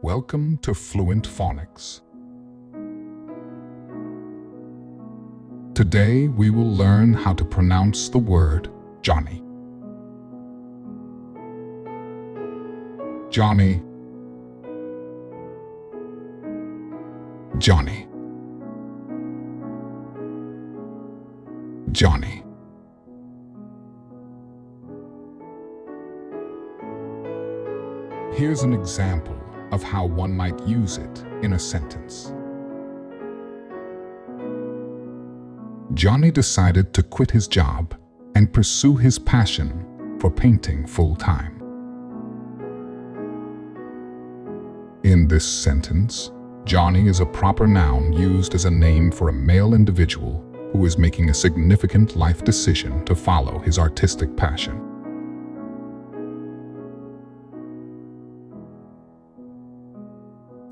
Welcome to Fluent Phonics. Today we will learn how to pronounce the word Johnny. Johnny. Johnny. Johnny. Here's an example of how one might use it in a sentence. Johnny decided to quit his job and pursue his passion for painting full-time. In this sentence, Johnny is a proper noun used as a name for a male individual who is making a significant life decision to follow his artistic passion.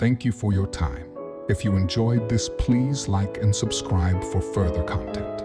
Thank you for your time. If you enjoyed this, please like and subscribe for further content.